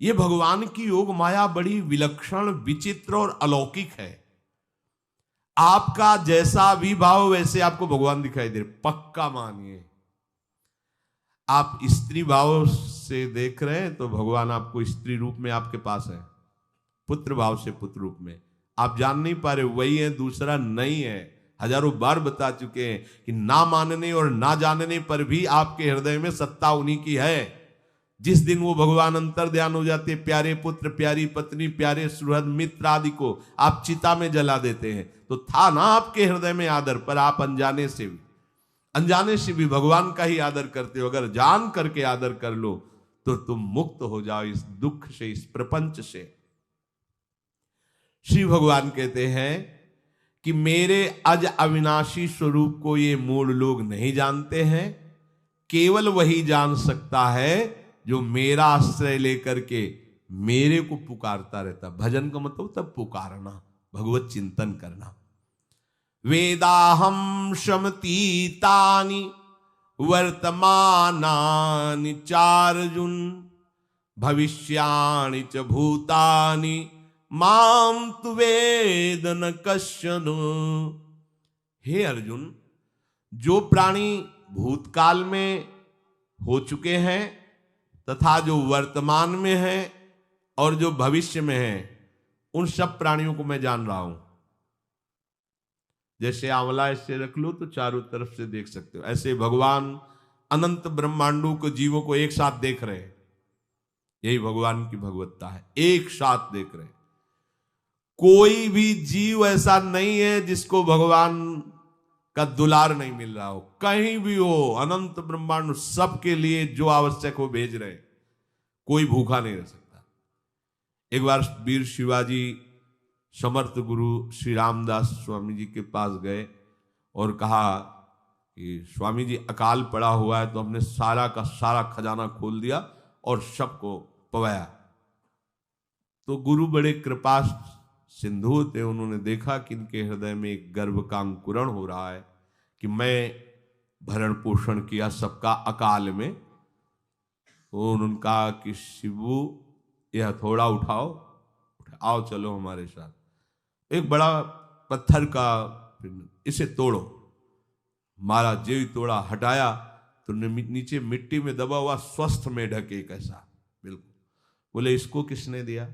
ये भगवान की योग माया बड़ी विलक्षण, विचित्र और अलौकिक है। आपका जैसा भी भाव वैसे आपको भगवान दिखाई दे रहे, पक्का मानिए। आप स्त्री भाव से देख रहे हैं तो भगवान आपको स्त्री रूप में आपके पास है, पुत्र भाव से पुत्र रूप में आप जान नहीं पा रहे, वही है, दूसरा नहीं है। हजारों बार बता चुके हैं कि ना मानने और ना जानने पर भी आपके हृदय में सत्ता उन्हीं की है। जिस दिन वो भगवान अंतर ध्यान हो जाते, प्यारे पुत्र, प्यारी पत्नी, प्यारे सुहृद मित्र आदि को आप चिता में जला देते हैं, तो था ना आपके हृदय में आदर, पर आप अनजाने से भी भगवान का ही आदर करते हो। अगर जान करके आदर कर लो तो तुम मुक्त हो जाओ इस दुख से, इस प्रपंच से। श्री भगवान कहते हैं कि मेरे अज अविनाशी स्वरूप को ये मूढ़ लोग नहीं जानते हैं, केवल वही जान सकता है जो मेरा आश्रय लेकर के मेरे को पुकारता रहता। भजन का मतलब तब पुकारना, भगवत चिंतन करना। वेदाहम शमतीतानि वर्तमानानि चार्जुन भविष्याणि च भूतानि माम तु वेद न कश्चन। हे अर्जुन, जो प्राणी भूतकाल में हो चुके हैं तथा जो वर्तमान में है और जो भविष्य में है, उन सब प्राणियों को मैं जान रहा हूं। जैसे आंवला ऐसे रख लो तो चारों तरफ से देख सकते हो, ऐसे भगवान अनंत ब्रह्मांडों को, जीवों को एक साथ देख रहे हैं। यही भगवान की भगवत्ता है, एक साथ देख रहे हैं। कोई भी जीव ऐसा नहीं है जिसको भगवान का दुलार नहीं मिल रहा हो, कहीं भी हो, अनंत ब्रह्मांड सबके लिए जो आवश्यक हो भेज रहे। कोई भूखा नहीं रह सकता। एक बार वीर शिवाजी समर्थ गुरु श्री रामदास स्वामी जी के पास गए और कहा कि स्वामी जी अकाल पड़ा हुआ है, तो हमने सारा का सारा खजाना खोल दिया और सबको पवाया। तो गुरु बड़े कृपा सिंधु थे, उन्होंने देखा कि इनके हृदय में एक गर्भ का अंकुरण हो रहा है कि मैं भरण पोषण किया सबका अकाल में। तो उन्होंने कहा कि शिवू यह हथौड़ा उठाओ, आओ चलो हमारे साथ। एक बड़ा पत्थर का, इसे तोड़ो। मारा, जेवी तोड़ा, हटाया तो नीचे मिट्टी में दबा हुआ स्वस्थ मेढक एक ऐसा, बिल्कुल। बोले इसको किसने दिया?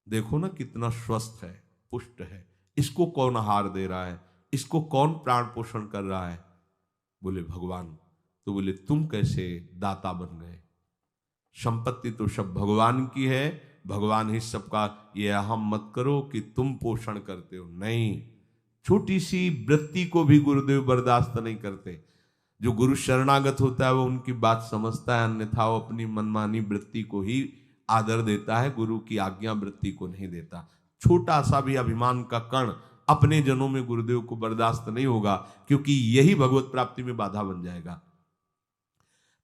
देखो ना कितना स्वस्थ है, पुष्ट है, इसको कौन आहार दे रहा है, इसको कौन प्राण पोषण कर रहा है? बोले भगवान। तो बोले तुम कैसे दाता बन गए? संपत्ति तो सब भगवान की है, भगवान ही सबका, ये अहम मत करो कि तुम पोषण करते हो। नहीं, छोटी सी वृत्ति को भी गुरुदेव बर्दाश्त नहीं करते। जो गुरु शरणागत होता है वो उनकी बात समझता है, अन्यथा वो अपनी मनमानी वृत्ति को ही आदर देता है, गुरु की आज्ञा वृत्ति को नहीं देता। छोटा सा भी अभिमान का कण अपने जनों में गुरुदेव को बर्दाश्त नहीं होगा, क्योंकि यही भगवत प्राप्ति में बाधा बन जाएगा।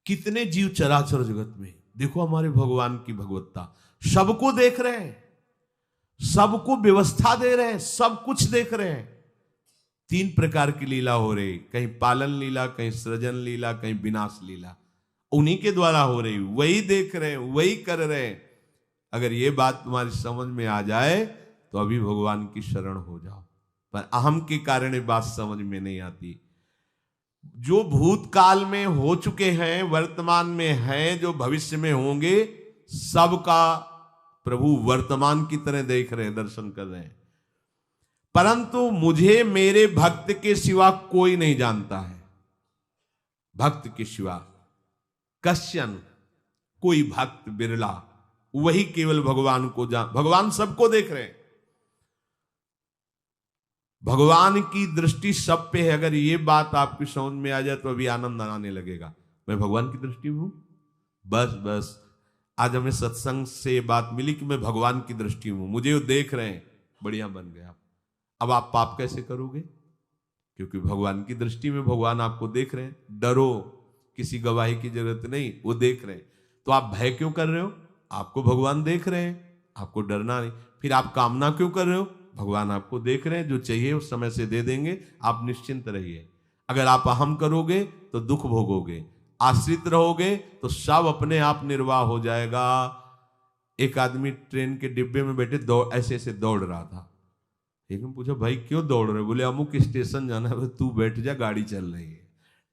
कितने जीव चराचर जगत में, देखो हमारे भगवान की भगवत्ता, सबको देख रहे हैं, सबको व्यवस्था दे रहे हैं, सब कुछ देख रहे हैं। 3 प्रकार की लीला हो रही, कहीं पालन लीला, कहीं सृजन लीला, कहीं विनाश लीला, उन्हीं के द्वारा हो रही, वही देख रहे हैं, वही कर रहे हैं। अगर ये बात तुम्हारी समझ में आ जाए तो अभी भगवान की शरण हो जाओ, पर अहम के कारण ये बात समझ में नहीं आती। जो भूतकाल में हो चुके हैं, वर्तमान में हैं, जो भविष्य में होंगे, सबका प्रभु वर्तमान की तरह देख रहे हैं, दर्शन कर रहे हैं। परंतु मुझे मेरे भक्त के सिवा कोई नहीं जानता है। भक्त के सिवा कश्यन, कोई भक्त बिरला, वही केवल भगवान को भगवान सबको देख रहे हैं, भगवान की दृष्टि सब पे है। अगर ये बात आपकी समझ में आ जाए तो अभी आनंद आने लगेगा। मैं भगवान की दृष्टि में हूं, बस आज हमें सत्संग से बात मिली कि मैं भगवान की दृष्टि में हूं, मुझे वो देख रहे हैं, बढ़िया बन गया। अब आप पाप कैसे करोगे? क्योंकि भगवान की दृष्टि में भगवान आपको देख रहे हैं। डरो, किसी गवाही की जरूरत नहीं, वो देख रहे हैं। तो आप भय क्यों कर रहे हो? आपको भगवान देख रहे हैं, आपको डरना नहीं। फिर आप कामना क्यों कर रहे हो? भगवान आपको देख रहे हैं, जो चाहिए उस समय से दे देंगे, आप निश्चिंत रहिए। अगर आप अहम करोगे तो दुख भोगोगे, आश्रित रहोगे तो सब अपने आप निर्वाह हो जाएगा। एक आदमी ट्रेन के डिब्बे में बैठे ऐसे ऐसे दौड़ रहा था। एक ने पूछा भाई क्यों दौड़ रहे? बोले अमुक स्टेशन जाना है। तू बैठ जा, गाड़ी चल रही है,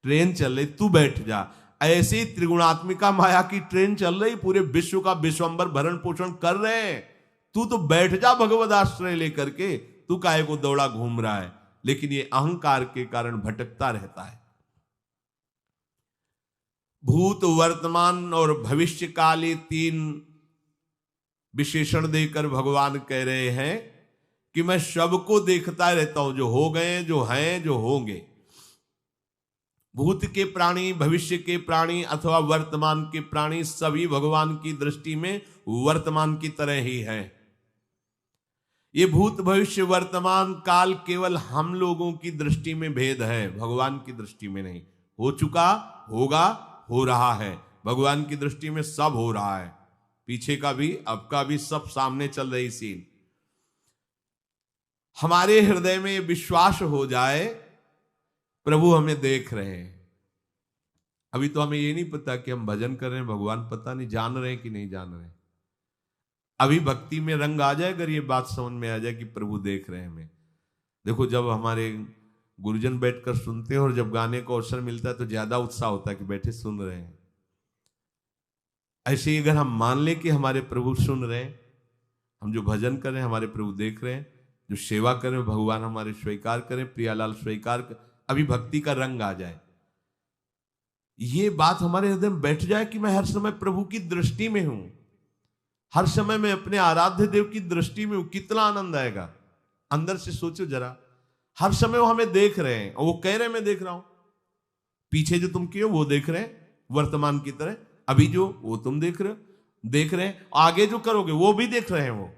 ट्रेन चल रही, तू बैठ जा। ऐसे ही त्रिगुणात्मिका माया की ट्रेन चल रही, पूरे विश्व का विश्वंबर भरण पोषण कर रहे हैं, तू तो बैठ जा भगवद आश्रय लेकर के, तू काहे को दौड़ा घूम रहा है? लेकिन ये अहंकार के कारण भटकता रहता है। भूत, वर्तमान और भविष्य काल, ये 3 विशेषण देकर भगवान कह रहे हैं कि मैं सबको देखता रहता हूं, जो हो गए, जो हैं, जो होंगे। भूत के प्राणी, भविष्य के प्राणी अथवा वर्तमान के प्राणी सभी भगवान की दृष्टि में वर्तमान की तरह ही है। ये भूत, भविष्य, वर्तमान काल केवल हम लोगों की दृष्टि में भेद है, भगवान की दृष्टि में नहीं। हो चुका, होगा, हो रहा है। भगवान की दृष्टि में सब हो रहा है, पीछे का भी, अब का भी, सब सामने चल रही सीन। हमारे हृदय में विश्वास हो जाए प्रभु हमें देख रहे हैं। अभी तो हमें ये नहीं पता कि हम भजन कर रहे हैं, भगवान पता नहीं जान रहे हैं कि नहीं जान रहे हैं। अभी भक्ति में रंग आ जाए, अगर ये बात समझ में आ जाए कि प्रभु देख रहे हैं हमें। देखो, जब हमारे गुरुजन बैठकर सुनते हैं और जब गाने को अवसर मिलता है तो ज्यादा उत्साह होता है कि बैठे सुन रहे हैं। ऐसे ही अगर हम मान लें कि हमारे प्रभु सुन रहे हैं, हम जो भजन कर रहे हैं हमारे प्रभु देख रहे हैं, जो सेवा कर रहे हैं भगवान हमारे स्वीकार करें, प्रियालाल स्वीकार कर, अभी भक्ति का रंग आ जाए, ये बात हमारे हृदय में बैठ जाए कि मैं हर समय प्रभु की दृष्टि में हूं, हर समय मैं अपने आराध्य देव की दृष्टि में हूं, कितना आनंद आएगा। अंदर से सोचो जरा, हर समय वो हमें देख रहे हैं और वो कह रहे हैं मैं देख रहा हूं। पीछे जो तुम किए वो देख रहे हैं वर्तमान की तरह, अभी जो वो तुम देख रहे हो, देख रहे हैं, आगे जो करोगे वो भी देख रहे हैं। वो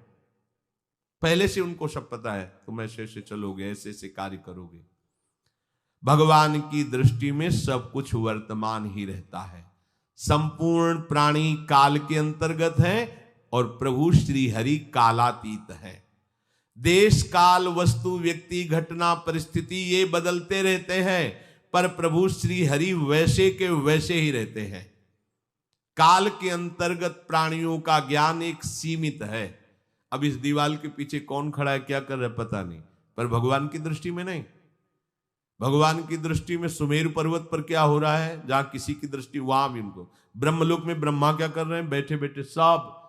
पहले से उनको सब पता है, तुम ऐसे ऐसे चलोगे, ऐसे ऐसे कार्य करोगे। भगवान की दृष्टि में सब कुछ वर्तमान ही रहता है। संपूर्ण प्राणी काल के अंतर्गत है और प्रभु श्री हरि कालातीत है। देश, काल, वस्तु, व्यक्ति, घटना, परिस्थिति ये बदलते रहते हैं, पर प्रभु श्री हरि वैसे के वैसे ही रहते हैं। काल के अंतर्गत प्राणियों का ज्ञान एक सीमित है। अब इस दीवार के पीछे कौन खड़ा है, क्या कर रहा है पता नहीं, पर भगवान की दृष्टि में नहीं। भगवान की दृष्टि में सुमेरु पर्वत पर क्या हो रहा है, जहां किसी की दृष्टि, वहां भी उनको, ब्रह्मलोक में ब्रह्मा क्या कर रहे हैं, बैठे बैठे सब।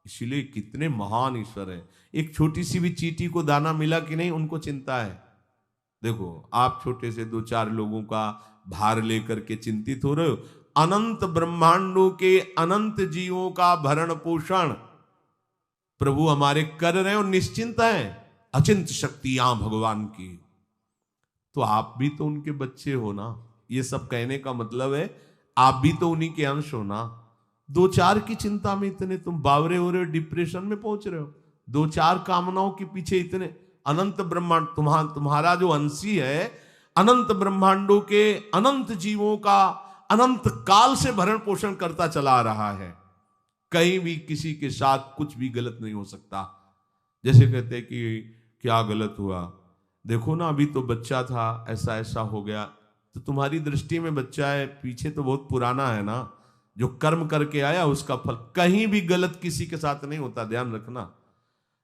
इसलिए कितने महान ईश्वर हैं। एक छोटी सी भी चींटी को दाना मिला कि नहीं, उनको चिंता है। देखो, आप छोटे से 2-4 लोगों का भार लेकर के चिंतित हो रहे हो, अनंत ब्रह्मांडों के अनंत जीवों का भरण पोषण प्रभु हमारे कर रहे हैं और निश्चिंत हैं। अचिंत शक्तियां भगवान की, तो आप भी तो उनके बच्चे हो ना। ये सब कहने का मतलब है आप भी तो उन्हीं के अंश हो ना। 2-4 की चिंता में इतने तुम बावरे हो रहे हो, डिप्रेशन में पहुंच रहे हो, 2-4 कामनाओं के पीछे इतने। अनंत ब्रह्मांड तुम्हारा जो अंशी है, अनंत ब्रह्मांडों के अनंत जीवों का अनंत काल से भरण पोषण करता चला आ रहा है। कहीं भी किसी के साथ कुछ भी गलत नहीं हो सकता। जैसे कहते हैं कि क्या गलत हुआ, देखो ना अभी तो बच्चा था, ऐसा ऐसा हो गया, तो तुम्हारी दृष्टि में बच्चा है, पीछे तो बहुत पुराना है ना, जो कर्म करके आया उसका फल। कहीं भी गलत किसी के साथ नहीं होता, ध्यान रखना।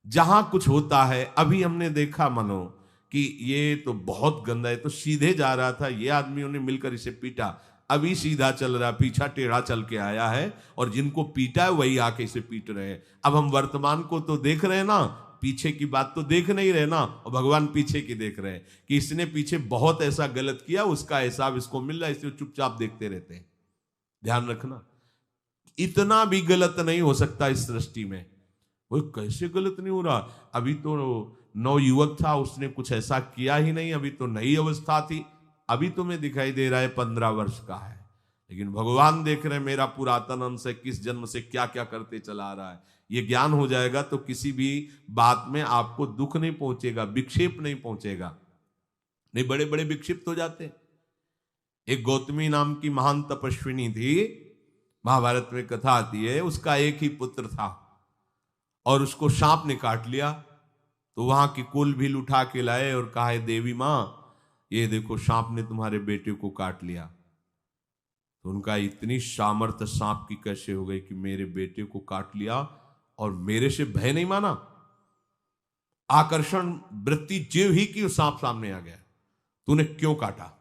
जहां कुछ होता है, अभी हमने देखा मनो कि ये तो बहुत गंदा है, तो सीधे जा रहा था, ये आदमियों ने मिलकर इसे पीटा, अभी सीधा चल रहा, पीछा टेढ़ा चल के आया है, और जिनको पीटा है वही आके इसे पीट रहे हैं। अब हम वर्तमान को तो देख रहे हैं ना, पीछे की बात तो देख नहीं रहे ना, और भगवान पीछे की देख रहे हैं कि इसने पीछे बहुत ऐसा गलत किया, उसका हिसाब इसको मिल रहा है, इसलिए चुपचाप देखते रहते हैं। ध्यान रखना, इतना भी गलत नहीं हो सकता इस सृष्टि में। वो कैसे गलत नहीं हो रहा, अभी तो नवयुवक था, उसने कुछ ऐसा किया ही नहीं, अभी तो नई अवस्था थी, अभी तुम्हें दिखाई दे रहा है 15 वर्ष का है, लेकिन भगवान देख रहे हैं मेरा पुरातन अंश है, किस जन्म से क्या क्या करते चला आ रहा है। ये ज्ञान हो जाएगा तो किसी भी बात में आपको दुख नहीं पहुंचेगा, विक्षेप नहीं पहुंचेगा। नहीं, बड़े बड़े विक्षिप्त हो जाते। एक गौतमी नाम की महान तपस्विनी थी, महाभारत में कथा आती है, उसका एक ही पुत्र था और उसको सांप ने काट लिया। तो वहां की कुल भील उठा के लाए और कहा, देवी मां ये देखो सांप ने तुम्हारे बेटे को काट लिया। तो उनका इतनी सामर्थ्य सांप की कैसे हो गई कि मेरे बेटे को काट लिया और मेरे से भय नहीं माना। आकर्षण वृत्ति जीव ही की सांप सामने आ गया, तूने क्यों काटा,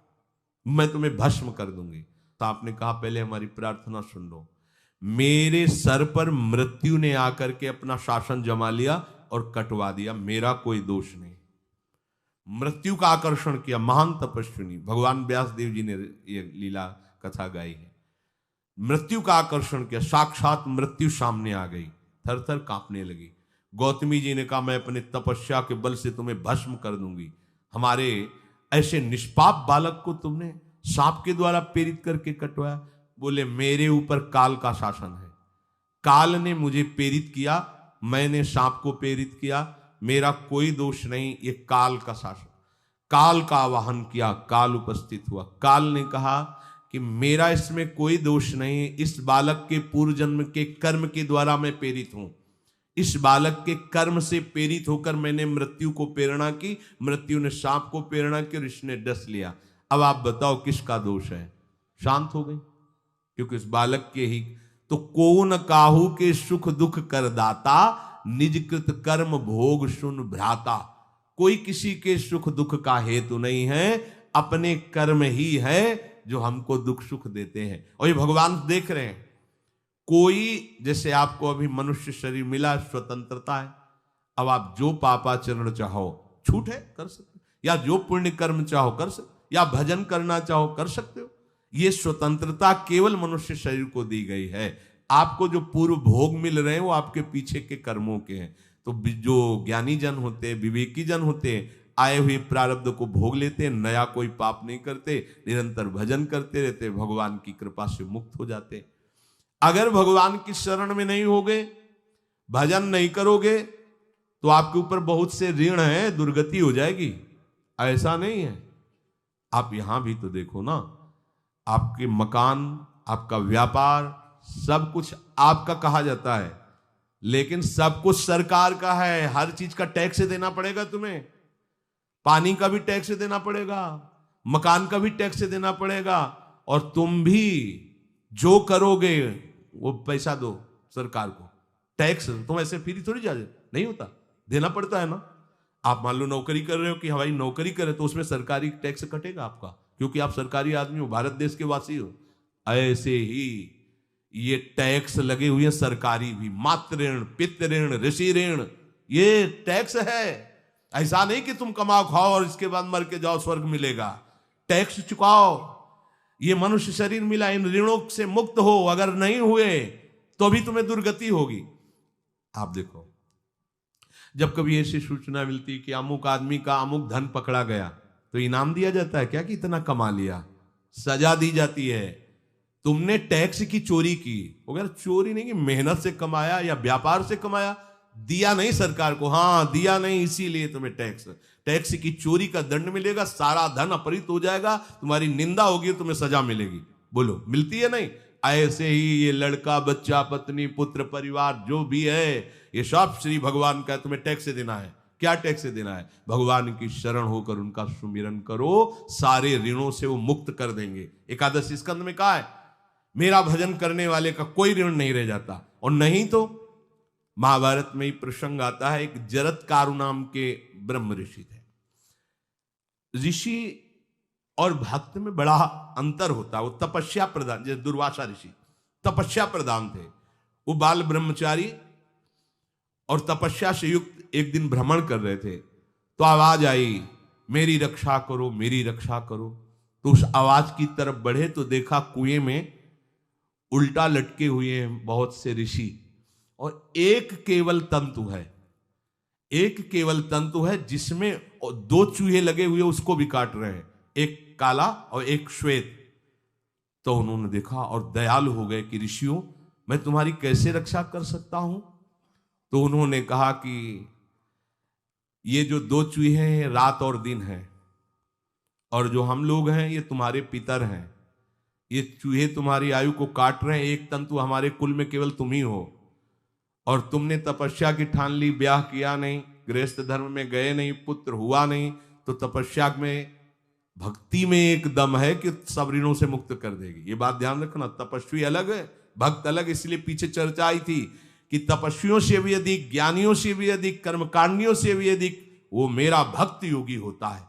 मैं तुम्हें भस्म कर दूंगी। सांप ने कहा पहले हमारी प्रार्थना सुन लो। मेरे सर पर मृत्यु ने आकर के अपना शासन जमा लिया और कटवा दिया, मेरा कोई दोष नहीं। मृत्यु का आकर्षण किया, महान तपस्विनी भगवान व्यास देव जी ने ये लीला कथा गाई है। मृत्यु का आकर्षण किया, साक्षात मृत्यु सामने आ गई, थर थर कांपने लगी। गौतमी जी ने कहा मैं अपने तपस्या के बल से तुम्हें भस्म कर दूंगी। हमारे ऐसे निष्पाप बालक को तुमने सांप के द्वारा प्रेरित करके कटवाया। बोले मेरे ऊपर काल का शासन है, काल ने मुझे प्रेरित किया, मैंने सांप को प्रेरित किया, मेरा कोई दोष नहीं, ये काल का शासन। काल का आवाहन किया, काल उपस्थित हुआ। काल ने कहा कि मेरा इसमें कोई दोष नहीं, इस बालक के पूर्व जन्म के कर्म के द्वारा मैं प्रेरित हूं। इस बालक के कर्म से प्रेरित होकर मैंने मृत्यु को प्रेरणा की, मृत्यु ने सांप को प्रेरणा की और इसने डस लिया। अब आप बताओ किसका दोष है? शांत हो गई, क्योंकि इस बालक के ही तो कौन काहू के सुख दुख कर दाता, निजकृत कर्म भोग सुन भ्राता। कोई किसी के सुख दुख का हेतु नहीं है, अपने कर्म ही है जो हमको दुख सुख देते हैं। और ये भगवान देख रहे हैं। कोई जैसे आपको अभी मनुष्य शरीर मिला, स्वतंत्रता है, अब आप जो पापाचरण चाहो छूट है कर सकते हो, या जो पुण्य कर्म चाहो कर सकते, या भजन करना चाहो कर सकते हो। ये स्वतंत्रता केवल मनुष्य शरीर को दी गई है। आपको जो पूर्व भोग मिल रहे हैं वो आपके पीछे के कर्मों के हैं। तो जो ज्ञानी जन होते हैं, विवेकी जन होते हैं, आए हुए प्रारब्ध को भोग लेते हैं, नया कोई पाप नहीं करते, निरंतर भजन करते रहते, भगवान की कृपा से मुक्त हो जाते। अगर भगवान की शरण में नहीं होगे, भजन नहीं करोगे, तो आपके ऊपर बहुत से ऋण है, दुर्गति हो जाएगी। ऐसा नहीं है। आप यहां भी तो देखो ना, आपके मकान, आपका व्यापार, सब कुछ आपका कहा जाता है, लेकिन सब कुछ सरकार का है। हर चीज का टैक्स देना पड़ेगा तुम्हें। पानी का भी टैक्स देना पड़ेगा, मकान का भी टैक्स देना पड़ेगा, और तुम भी जो करोगे वो पैसा दो सरकार को। टैक्स तुम ऐसे फ्री थोड़ी जा नहीं होता, देना पड़ता है ना। आप मान लो नौकरी कर रहे हो कि हमारी नौकरी करे, तो उसमें सरकारी टैक्स कटेगा आपका, क्योंकि आप सरकारी आदमी हो, भारत देश के वासी हो। ऐसे ही ये टैक्स लगे हुए हैं सरकारी भी, मातृ ऋण, पितृ ऋण, ऋषि ऋण, ये टैक्स है। ऐसा नहीं कि तुम कमाओ खाओ और इसके बाद मर के जाओ स्वर्ग मिलेगा। टैक्स चुकाओ। ये मनुष्य शरीर मिला, इन ऋणों से मुक्त हो। अगर नहीं हुए तो भी तुम्हें दुर्गति होगी। आप देखो, जब कभी ऐसी सूचना मिलती कि अमुक आदमी का अमुक धन पकड़ा गया, तो इनाम दिया जाता है क्या कि इतना कमा लिया? सजा दी जाती है। तुमने टैक्स की चोरी की, अगर चोरी नहीं की, मेहनत से कमाया या व्यापार से कमाया, दिया नहीं सरकार को, हाँ दिया नहीं, इसीलिए तुम्हें टैक्स की चोरी का दंड मिलेगा, सारा धन अपहृत हो जाएगा, तुम्हारी निंदा होगी, तुम्हें सजा मिलेगी। बोलो मिलती है नहीं? ऐसे ही ये लड़का, बच्चा, पत्नी, पुत्र, परिवार जो भी है, ये सब श्री भगवान का तुम्हें टैक्स देना है। क्या टैक्स देना है? भगवान की शरण होकर उनका सुमिरन करो, सारे ऋणों से वो मुक्त कर देंगे। एकादशी स्कंद में कहा है, मेरा भजन करने वाले का कोई ऋण नहीं रह जाता। और नहीं तो महाभारत में ही प्रसंग आता है, एक जरत्कारु नाम के ब्रह्म ऋषि थे। ऋषि और भक्त में बड़ा अंतर होता है। वो तपस्या प्रधान, जैसे दुर्वासा ऋषि तपस्या प्रधान थे, वो बाल ब्रह्मचारी और तपस्या से युक्त एक दिन भ्रमण कर रहे थे, तो आवाज आई, मेरी रक्षा करो, मेरी रक्षा करो। तो उस आवाज की तरफ बढ़े तो देखा कुएं में उल्टा लटके हुए हैं बहुत से ऋषि, और एक केवल तंतु है, एक केवल तंतु है जिसमें दो चूहे लगे हुए उसको भी काट रहे हैं, एक काला और एक श्वेत। तो उन्होंने देखा और दयालु हो गए कि ऋषियों, मैं तुम्हारी कैसे रक्षा कर सकता हूं? तो उन्होंने कहा कि ये जो दो चूहे हैं रात और दिन हैं, और जो हम लोग हैं ये तुम्हारे पितर हैं। ये चूहे तुम्हारी आयु को काट रहे हैं, एक तंतु हमारे कुल में केवल तुम ही हो, और तुमने तपस्या की ठान ली, ब्याह किया नहीं, गृहस्थ धर्म में गए नहीं, पुत्र हुआ नहीं, तो तपस्या में, भक्ति में एक दम है कि सब ऋणों से मुक्त कर देगी। ये बात ध्यान रखना। तपस्वी अलग है, भक्त अलग। इसलिए पीछे चर्चा आई थी कि तपस्वियों से भी अधिक, ज्ञानियों से भी अधिक, कर्मकांडियों से भी अधिक वो मेरा भक्त योगी होता है।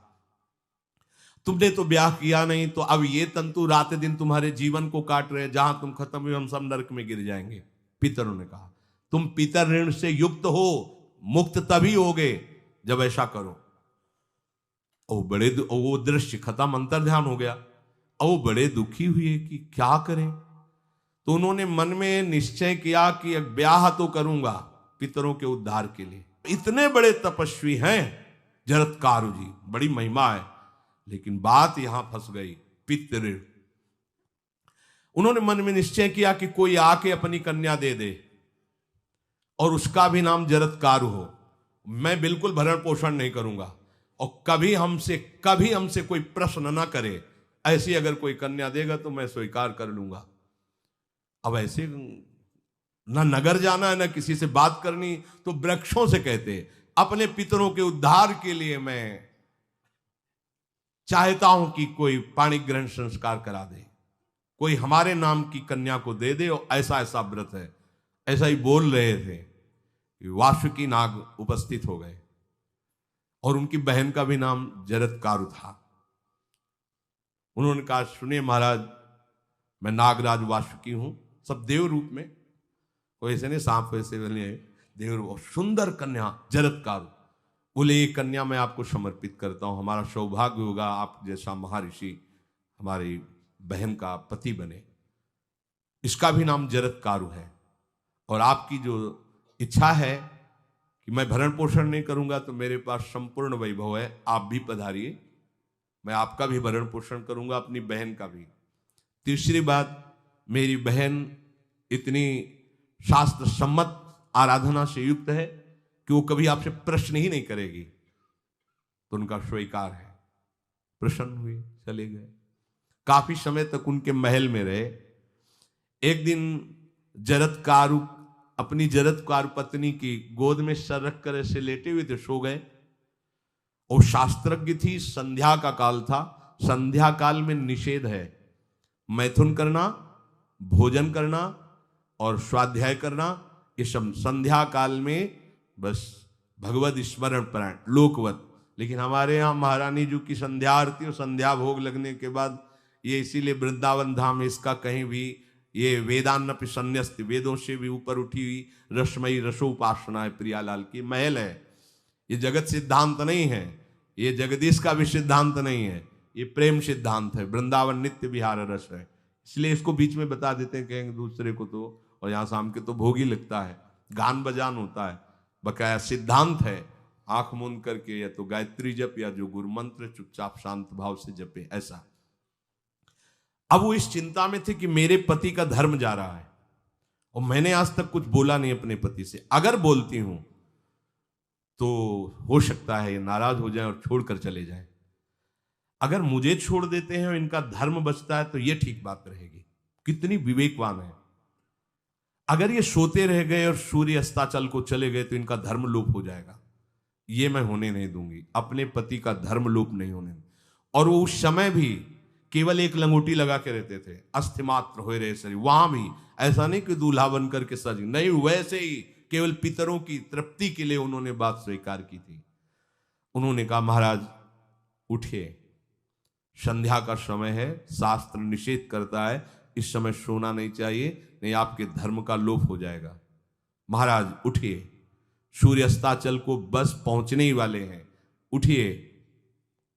तुमने तो ब्याह किया नहीं, तो अब ये तंतु रात दिन तुम्हारे जीवन को काट रहे, जहां तुम खत्म हुए हम सब नरक में गिर जाएंगे। पितरों ने कहा तुम पितर ऋण से युक्त हो, मुक्त तभी होगे जब ऐसा करो। वो दृश्य खत्म, अंतर ध्यान हो गया। वो बड़े दुखी हुए कि क्या करें, तो उन्होंने मन में निश्चय किया कि ब्याह तो करूंगा पितरों के उद्धार के लिए। इतने बड़े तपस्वी हैं जरत्कारु जी, बड़ी महिमा है, लेकिन बात यहां फंस गई। पितृ, उन्होंने मन में निश्चय किया कि कोई आके अपनी कन्या दे दे और उसका भी नाम जरत्कारु हो। मैं बिल्कुल भरण पोषण नहीं करूंगा और कभी हमसे कोई प्रश्न ना करे, ऐसी अगर कोई कन्या देगा तो मैं स्वीकार कर लूंगा। अब ऐसे ना नगर जाना है ना किसी से बात करनी, तो वृक्षों से कहते अपने पितरों के उद्धार के लिए मैं चाहता हूं कि कोई पाणी ग्रहण संस्कार करा दे, कोई हमारे नाम की कन्या को दे दे, और ऐसा ऐसा व्रत है। ऐसा ही बोल रहे थे, वासुकी नाग उपस्थित हो गए और उनकी बहन का भी नाम जरत्कारु था। उन्होंने कहा सुनिए महाराज, मैं नागराज वासुकी हूं, सब देव रूप में, कोई ऐसे नहीं सांप वैसे बने, देव रूप, सुंदर कन्या जरत्कारु। बोले ये कन्या मैं आपको समर्पित करता हूं, हमारा सौभाग्य होगा आप जैसा महर्षि हमारी बहन का पति बने। इसका भी नाम जरत्कारु है, और आपकी जो इच्छा है कि मैं भरण पोषण नहीं करूंगा तो मेरे पास संपूर्ण वैभव है, आप भी पधारिए, मैं आपका भी भरण पोषण करूंगा, अपनी बहन का भी। तीसरी बात, मेरी बहन इतनी शास्त्र सम्मत आराधना से युक्त है कि वो कभी आपसे प्रश्न ही नहीं करेगी, तो उनका स्वीकार है। प्रसन्न हुए, चले गए। काफी समय तक उनके महल में रहे। एक दिन जरत्कारु अपनी जरत्कारु पत्नी की गोद में सर रख कर ऐसे लेटे हुए थे, सो गए। और शास्त्रज्ञ थी, संध्या का काल था, संध्या काल में निषेध है मैथुन करना, भोजन करना और स्वाध्याय करना, ये सब संध्या काल में बस भगवत स्मरण परायण लोकवत। लेकिन हमारे यहाँ महारानी जी की संध्या आरती और संध्या भोग लगने के बाद ये, इसीलिए वृंदावन धाम इसका कहीं भी ये वेदान्नपि संन्यस्त, वेदों से भी ऊपर उठी हुई रसमयी रसोपासना है, प्रियालाल की महल है। ये जगत सिद्धांत नहीं है, ये जगदीश का भी सिद्धांत नहीं है, ये प्रेम सिद्धांत है। वृंदावन नित्य विहार रस है, इसलिए इसको बीच में बता देते हैं, कहेंगे दूसरे को तो, और यहाँ शाम के तो भोग ही लगता है, गान बजान होता है, बकाया सिद्धांत है। आंख मूंद करके या तो गायत्री जप या जो गुरु मंत्र चुपचाप शांत भाव से जपे, ऐसा। अब वो इस चिंता में थे कि मेरे पति का धर्म जा रहा है, और मैंने आज तक कुछ बोला नहीं अपने पति से, अगर बोलती हूं तो हो सकता है ये नाराज हो जाए और छोड़कर चले जाए। अगर मुझे छोड़ देते हैं और इनका धर्म बचता है तो ये ठीक बात रहेगी। कितनी विवेकवान है। अगर ये सोते रह गए और सूर्य अस्ताचल को चले गए तो इनका धर्म लोप हो जाएगा, ये मैं होने नहीं दूंगी, अपने पति का धर्म लोप नहीं होने दूंगी। और वो उस समय भी केवल एक लंगोटी लगा के रहते थे, अस्थिमात्र हो रहे शरीर, वहां भी ऐसा नहीं कि दूल्हा बन करके सज, नहीं, वैसे ही केवल पितरों की तृप्ति के लिए उन्होंने बात स्वीकार की थी। उन्होंने कहा महाराज उठिए, संध्या का समय है, शास्त्र निषेध करता है इस समय सोना नहीं चाहिए, नहीं आपके धर्म का लोप हो जाएगा। महाराज उठिए, सूर्य अस्ताचल को बस पहुंचने ही वाले हैं, उठिए।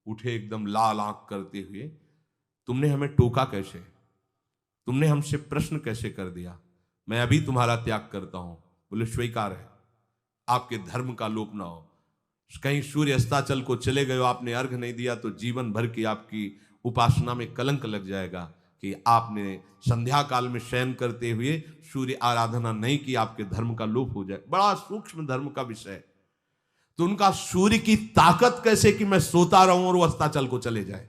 उठे एकदम लाल आंख करते हुए, तुमने हमें टोका कैसे, तुमने हमसे प्रश्न कैसे कर दिया, मैं अभी तुम्हारा त्याग करता हूं। बोले स्वीकार है, आपके धर्म का लोप ना हो। कहीं सूर्य अस्ताचल को चले गए, आपने अर्घ नहीं दिया तो जीवन भर की आपकी उपासना में कलंक लग जाएगा कि आपने संध्या काल में शयन करते हुए सूर्य आराधना नहीं की, आपके धर्म का लोप हो जाए। बड़ा सूक्ष्म धर्म का विषय। तो उनका सूर्य की ताकत कैसे कि मैं सोता रहूं और वो अस्ताचल को चले जाए,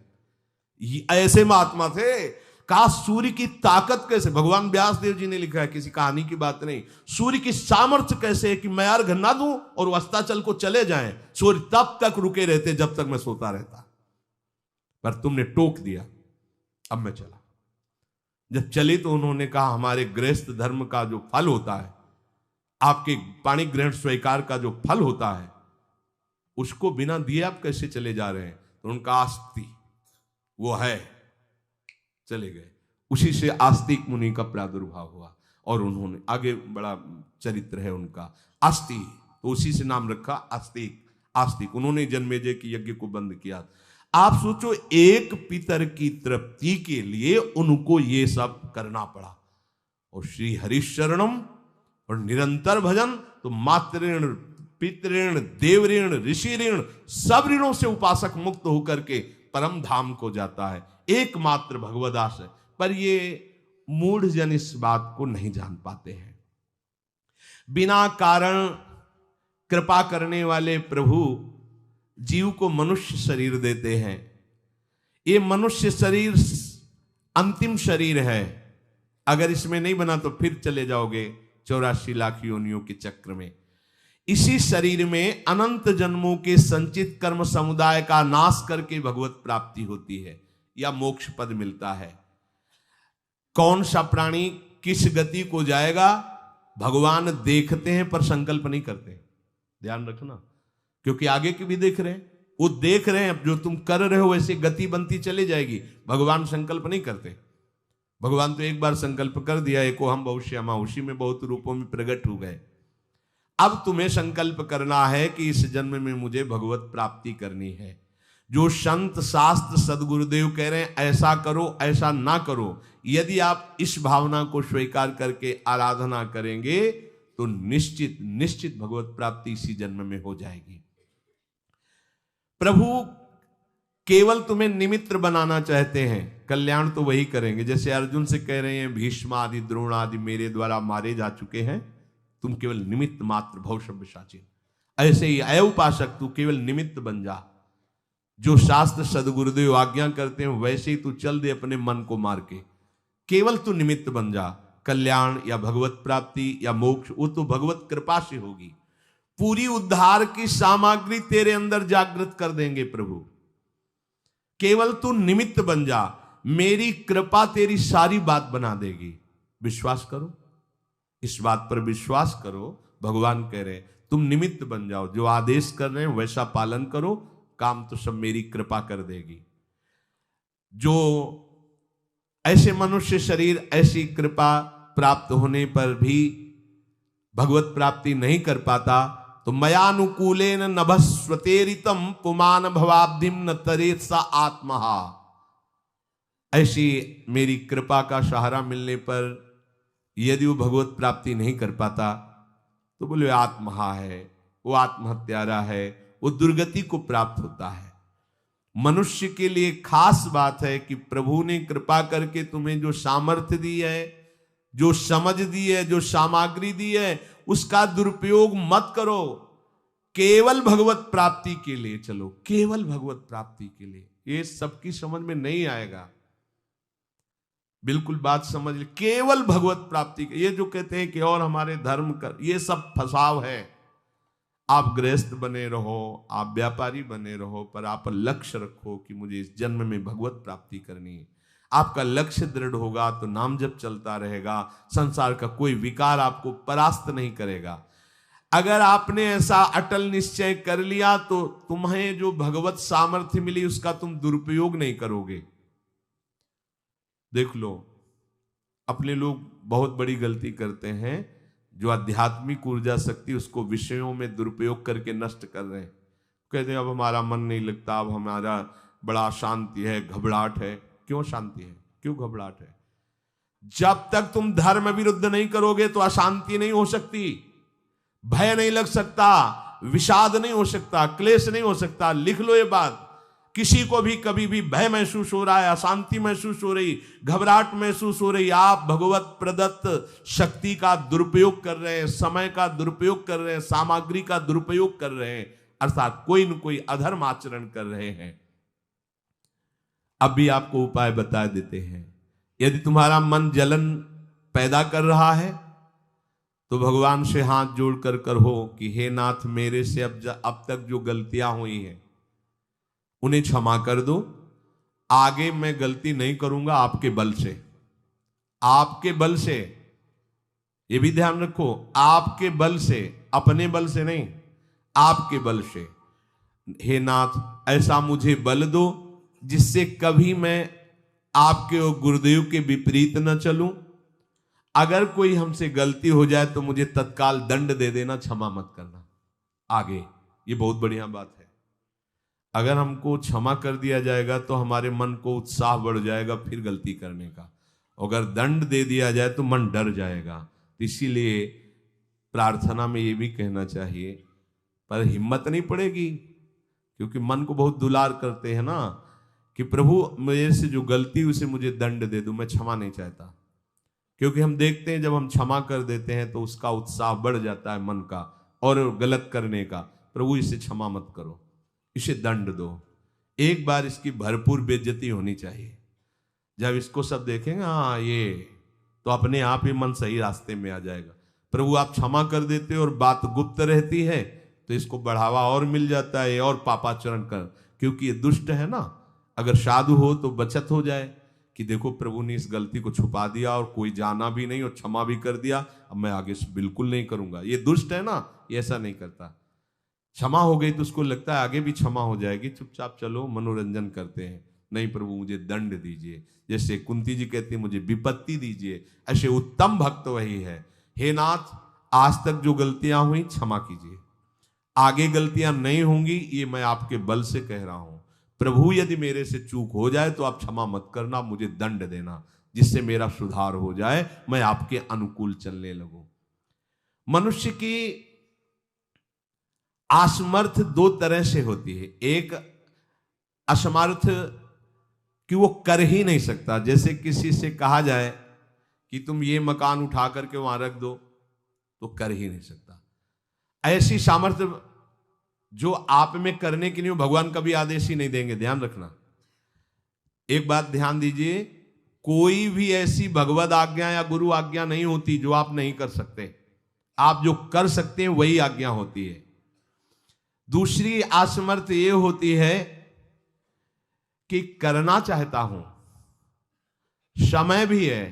ऐसे महात्मा थे। कहा सूर्य की ताकत कैसे, भगवान व्यास देव जी ने लिखा है, किसी कहानी की बात नहीं। सूर्य की सामर्थ्य कैसे है कि मैं अर्घ ना दूं और वो अस्ताचल को चले जाएं, सूर्य तब तक रुके रहते जब तक मैं सोता रहता, पर तुमने टोक दिया, अब मैं चला। जब चले तो उन्होंने कहा हमारे गृहस्थ धर्म का जो फल होता है, आपके पाणी ग्रहण स्वीकार का जो फल होता है उसको बिना दिए आप कैसे चले जा रहे हैं? तो उनका आस्ति वो है, चले गए। उसी से आस्तिक मुनि का प्रादुर्भाव हुआ और उन्होंने आगे बड़ा चरित्र है उनका, आस्ति, तो उसी से नाम रखा आस्तिक। आस्तिक उन्होंने जन्मेजय की यज्ञ को बंद किया। आप सोचो, एक पितर की तृप्ति के लिए उनको ये सब करना पड़ा। और श्री हरिशरणम और निरंतर भजन, तो मातृण, पितृण, देवऋण, ऋषि ऋण, सब ऋणों से उपासक मुक्त होकर के परम धाम को जाता है, एकमात्र भगवदास है। पर ये मूढ़ जन इस बात को नहीं जान पाते हैं। बिना कारण कृपा करने वाले प्रभु जीव को मनुष्य शरीर देते हैं। ये मनुष्य शरीर अंतिम शरीर है, अगर इसमें नहीं बना तो फिर चले जाओगे 84 लाख योनियों के चक्र में। इसी शरीर में अनंत जन्मों के संचित कर्म समुदाय का नाश करके भगवत प्राप्ति होती है या मोक्ष पद मिलता है। कौन सा प्राणी किस गति को जाएगा भगवान देखते हैं पर संकल्प नहीं करते, ध्यान रखना, क्योंकि आगे की भी देख रहे हैं, वो देख रहे हैं जो तुम कर रहे हो वैसे गति बनती चली जाएगी। भगवान संकल्प नहीं करते। भगवान तो एक बार संकल्प कर दिया, एको हम बहुश्यामा, उसी में बहुत रूपों में प्रकट हो गए। अब तुम्हें संकल्प करना है कि इस जन्म में मुझे भगवत प्राप्ति करनी है। जो संत शास्त्र सदगुरुदेव कह रहे हैं ऐसा करो ऐसा ना करो, यदि आप इस भावना को स्वीकार करके आराधना करेंगे तो निश्चित निश्चित भगवत प्राप्ति इसी जन्म में हो जाएगी। प्रभु केवल तुम्हें निमित्त बनाना चाहते हैं, कल्याण तो वही करेंगे। जैसे अर्जुन से कह रहे हैं भीष्म आदि द्रोण आदि मेरे द्वारा मारे जा चुके हैं, तुम केवल निमित्त मात्र भव सव्यसाची। ऐसे ही अय उपासक तू केवल निमित्त बन जा, जो शास्त्र सदगुरुदेव आज्ञा करते हैं वैसे ही तू चल दे अपने मन को मार के, केवल तू निमित्त बन जा। कल्याण या भगवत प्राप्ति या मोक्ष वो तो भगवत कृपा से होगी। पूरी उद्धार की सामग्री तेरे अंदर जागृत कर देंगे प्रभु, केवल तू निमित्त बन जा, मेरी कृपा तेरी सारी बात बना देगी। विश्वास करो, इस बात पर विश्वास करो। भगवान कह रहे हैं तुम निमित्त बन जाओ, जो आदेश कर रहे हैं वैसा पालन करो, काम तो सब मेरी कृपा कर देगी। जो ऐसे मनुष्य शरीर ऐसी कृपा प्राप्त होने पर भी भगवत प्राप्ति नहीं कर पाता, तो मयानुकूलेन नभस्वतेरितम पुमान भवाब्धिम न तरेत सा आत्मा। ऐसी मेरी कृपा का सहारा मिलने पर यदि वो भगवत प्राप्ति नहीं कर पाता तो बोले आत्महा है, वो आत्महत्यारा है, वो दुर्गति को प्राप्त होता है। मनुष्य के लिए खास बात है कि प्रभु ने कृपा करके तुम्हें जो सामर्थ्य दी है, जो समझ दी है, जो सामग्री दी है, उसका दुरुपयोग मत करो। केवल भगवत प्राप्ति के लिए चलो, केवल भगवत प्राप्ति के लिए। ये सबकी समझ में नहीं आएगा, बिल्कुल बात समझ ले। केवल भगवत प्राप्ति के, ये जो कहते हैं कि और हमारे धर्म कर, ये सब फसाव है। आप गृहस्थ बने रहो, आप व्यापारी बने रहो, पर आप लक्ष्य रखो कि मुझे इस जन्म में भगवत प्राप्ति करनी है। आपका लक्ष्य दृढ़ होगा तो नाम जप चलता रहेगा, संसार का कोई विकार आपको परास्त नहीं करेगा। अगर आपने ऐसा अटल निश्चय कर लिया तो तुम्हें जो भगवत सामर्थ्य मिली उसका तुम दुरुपयोग नहीं करोगे। देख लो, अपने लोग बहुत बड़ी गलती करते हैं, जो आध्यात्मिक ऊर्जा शक्ति उसको विषयों में दुरुपयोग करके नष्ट कर रहे हैं। कहते हैं अब हमारा मन नहीं लगता, अब हमारा बड़ा शांति है, घबराहट है। क्यों शांति है, क्यों घबराहट है? जब तक तुम धर्म विरुद्ध नहीं करोगे तो अशांति नहीं हो सकती, भय नहीं लग सकता, विषाद नहीं हो सकता, क्लेश नहीं हो सकता। लिख लो ये बात। किसी को भी कभी भी भय महसूस हो रहा है, अशांति महसूस हो रही, घबराहट महसूस हो रही, आप भगवत प्रदत्त शक्ति का दुरुपयोग कर रहे हैं, समय का दुरुपयोग कर रहे हैं, सामग्री का दुरुपयोग कर रहे हैं, अर्थात कोई न कोई अधर्म आचरण कर रहे हैं। अब भी आपको उपाय बता देते हैं। यदि तुम्हारा मन जलन पैदा कर रहा है तो भगवान से हाथ जोड़कर कहो कि हे नाथ, मेरे से अब तक जो गलतियां हुई हैं उन्हें क्षमा कर दो। आगे मैं गलती नहीं करूंगा, आपके बल से, आपके बल से। ये भी ध्यान रखो, आपके बल से, अपने बल से नहीं, आपके बल से। हे नाथ ऐसा मुझे बल दो जिससे कभी मैं आपके और गुरुदेव के विपरीत न चलूं। अगर कोई हमसे गलती हो जाए तो मुझे तत्काल दंड दे देना, क्षमा मत करना। आगे ये बहुत बढ़िया बात है। अगर हमको क्षमा कर दिया जाएगा तो हमारे मन को उत्साह बढ़ जाएगा फिर गलती करने का। अगर दंड दे दिया जाए तो मन डर जाएगा। तो इसीलिए प्रार्थना में ये भी कहना चाहिए, पर हिम्मत नहीं पड़ेगी क्योंकि मन को बहुत दुलार करते हैं ना, कि प्रभु मेरे से जो गलती हुई उसे मुझे दंड दे दो, मैं क्षमा नहीं चाहता। क्योंकि हम देखते हैं जब हम क्षमा कर देते हैं तो उसका उत्साह बढ़ जाता है मन का और गलत करने का। प्रभु इसे क्षमा मत करो, इसे दंड दो। एक बार इसकी भरपूर बेइज्जती होनी चाहिए। जब इसको सब देखेंगे हाँ ये, तो अपने आप ही मन सही रास्ते में आ जाएगा। प्रभु आप क्षमा कर देते और बात गुप्त रहती है तो इसको बढ़ावा और मिल जाता है और पापाचरण कर, क्योंकि ये दुष्ट है ना। अगर साधु हो तो बचत हो जाए कि देखो प्रभु ने इस गलती को छुपा दिया और कोई जाना भी नहीं और क्षमा भी कर दिया, अब मैं आगे से बिल्कुल नहीं करूंगा। ये दुष्ट है ना, ये ऐसा नहीं करता। क्षमा हो गई तो उसको लगता है आगे भी क्षमा हो जाएगी, चुपचाप चलो मनोरंजन करते हैं। नहीं प्रभु मुझे दंड दीजिए, जैसे कुंती जी कहती है मुझे विपत्ति दीजिए। ऐसे उत्तम भक्त वही है। हे नाथ आज तक जो गलतियां हुई क्षमा कीजिए, आगे गलतियां नहीं होंगी, ये मैं आपके बल से कह रहा हूं। प्रभु यदि मेरे से चूक हो जाए तो आप क्षमा मत करना, मुझे दंड देना जिससे मेरा सुधार हो जाए, मैं आपके अनुकूल चलने लगूं। मनुष्य की असमर्थ दो तरह से होती है। एक असमर्थ कि वो कर ही नहीं सकता, जैसे किसी से कहा जाए कि तुम ये मकान उठा करके वहां रख दो, तो कर ही नहीं सकता। ऐसी सामर्थ्य जो आप में करने के लिए भगवान कभी आदेश ही नहीं देंगे, ध्यान रखना। एक बात ध्यान दीजिए, कोई भी ऐसी भगवद आज्ञा या गुरु आज्ञा नहीं होती जो आप नहीं कर सकते। आप जो कर सकते हैं वही आज्ञा होती है। दूसरी असमर्थ ये होती है कि करना चाहता हूं, समय भी है,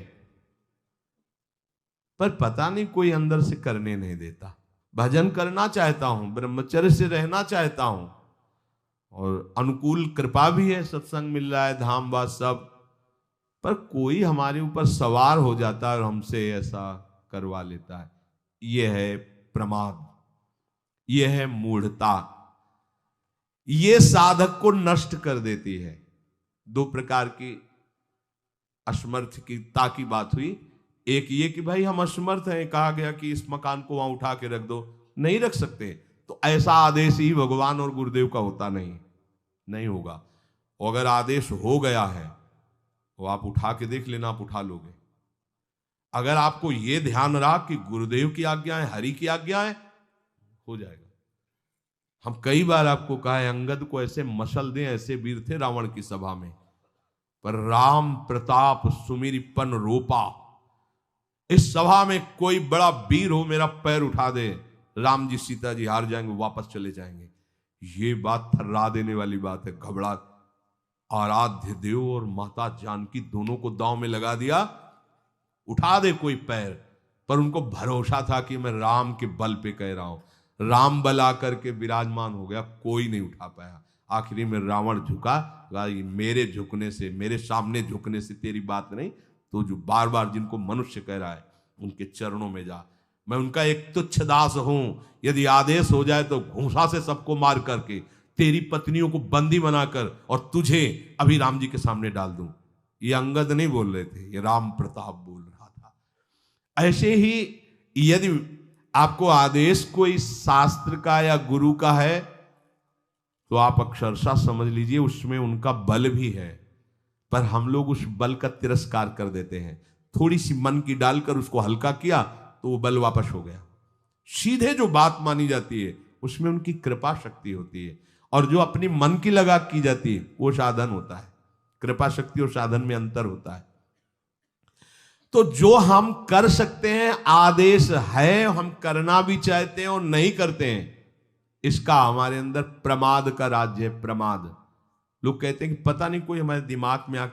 पर पता नहीं कोई अंदर से करने नहीं देता। भजन करना चाहता हूं, ब्रह्मचर्य से रहना चाहता हूं, और अनुकूल कृपा भी है, सत्संग मिल रहा है, धाम वास सब, पर कोई हमारे ऊपर सवार हो जाता है और हमसे ऐसा करवा लेता है। यह है प्रमाद, यह है मूढ़ता। यह साधक को नष्ट कर देती है। दो प्रकार की असमर्थता की बात हुई। एक ये कि भाई हम असमर्थ हैं, कहा गया कि इस मकान को वहां उठा के रख दो, नहीं रख सकते, तो ऐसा आदेश ही भगवान और गुरुदेव का होता नहीं होगा। और अगर आदेश हो गया है तो आप उठा के देख लेना, आप उठा लोगे। अगर आपको यह ध्यान रहा कि गुरुदेव की आज्ञा है, हरि की आज्ञा है, हो जाएगा। हम कई बार आपको कहा है, अंगद को ऐसे मसल दें, ऐसे वीर थे रावण की सभा में, पर राम प्रताप सुमिरपन रोपा। इस सभा में कोई बड़ा वीर हो, मेरा पैर उठा दे, राम जी सीता जी हार जाएंगे, वापस चले जाएंगे। ये बात थर्रा देने वाली बात है। घबरा आराध्य देव और माता जानकी दोनों को दांव में लगा दिया, उठा दे कोई पैर, पर उनको भरोसा था कि मैं राम के बल पे कह रहा हूं। राम बल आकर के विराजमान हो गया, कोई नहीं उठा पाया। आखिरी में रावण झुका, मेरे झुकने से, मेरे सामने झुकने से तेरी बात नहीं, तो जो बार बार जिनको मनुष्य कह रहा है उनके चरणों में जा। मैं उनका एक तुच्छ दास हूं, यदि आदेश हो जाए तो घूंसा से सबको मार करके तेरी पत्नियों को बंदी बनाकर और तुझे अभी राम जी के सामने डाल दूं। ये अंगद नहीं बोल रहे थे, ये राम प्रताप बोल रहा था। ऐसे ही यदि आपको आदेश कोई शास्त्र का या गुरु का है तो आप अक्षरशः समझ लीजिए उसमें उनका बल भी है, पर हम लोग उस बल का तिरस्कार कर देते हैं। थोड़ी सी मन की डालकर उसको हल्का किया तो वो बल वापस हो गया। सीधे जो बात मानी जाती है उसमें उनकी कृपा शक्ति होती है, और जो अपनी मन की लगा की जाती है वो साधन होता है। कृपा शक्ति और साधन में अंतर होता है। तो जो हम कर सकते हैं, आदेश है, हम करना भी चाहते हैं और नहीं करते हैं, इसका हमारे अंदर प्रमाद का राज्य है। प्रमाद। लोग कहते हैं कि पता नहीं कोई हमारे दिमाग में आके